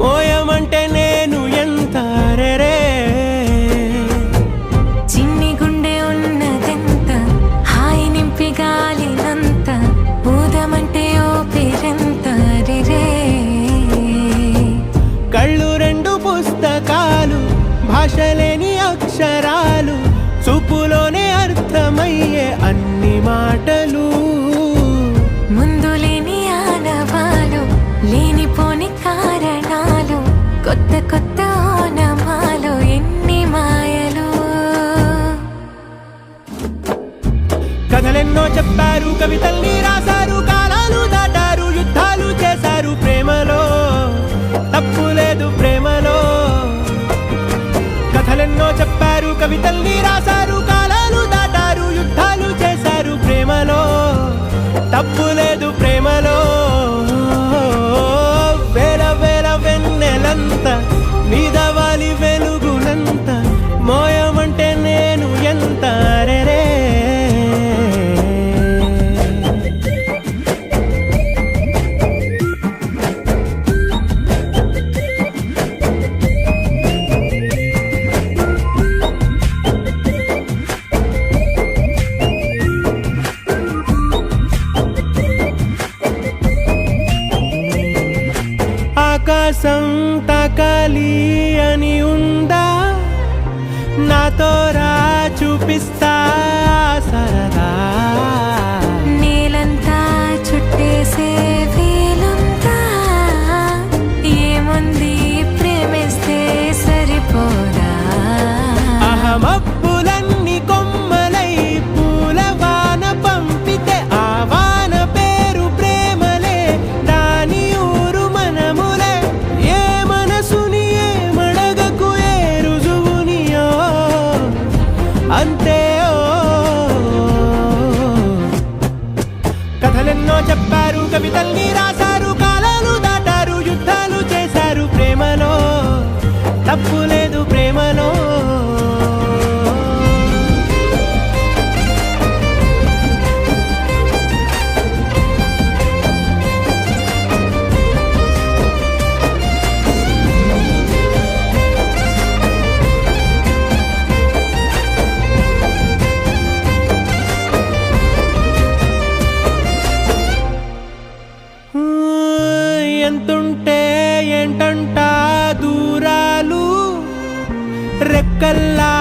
మోయమంటే నేను ఎంత రే చిన్ని గుండె ఉన్నదెంత హాయి నింపి గాలినంత ఊదమంటే ఓపిరెంత రే కళ్ళు రెండు పుస్తకాలు భాషలేని అక్షరాలు చూపులోనే అర్థమయ్యే అన్ని మాటలు ముందు లేని ఆనవాలు లేనిపోని కారణాలు కొత్త కొత్త ఓనమాలు ఎన్ని మాయలు కథలెన్నో చెప్పారు కవితల్ని రాశారు కాలాలు దాటారు యుద్ధాలు చేశారు ప్రేమలో తప్పు లేదు ప్రేమలో కథలెన్నో చెప్పారు కవితల్ని రాశారు కాలాలు దాటారు యుద్ధాలు చేశారు ప్రేమలో తప్పు లేదు ప్రేమలో వేల వేల వెన్నెలంత నీదవాలి వెలుగునంత మోయమంటే నేను ఎంత రే ఆకాశం తాకాలి అని ఉందా నాతో రా చూపిస్తా సరదా నేలంతా చుట్టేసే వీలుందా ఏముంది ప్రేమిస్తే సరిపోదా అహమబ్బులన్నీ కొమ్మలై పూలవాన పంపితే ఆ వాన పేరు ప్రేమలే దాని ఊరు మనములే ఏ మనసుని ఏ మడగకు ఏ రుజువునియో అంతే కథలెన్నో చెప్పారు కవితల్ని రాశారు కాలాలు దాటారు యుద్ధాలు చేశారు ప్రేమలో తప్పు లేదు ప్రేమలో ఎంతుంటే ఏంటంట దూరాలు రెక్కల్లా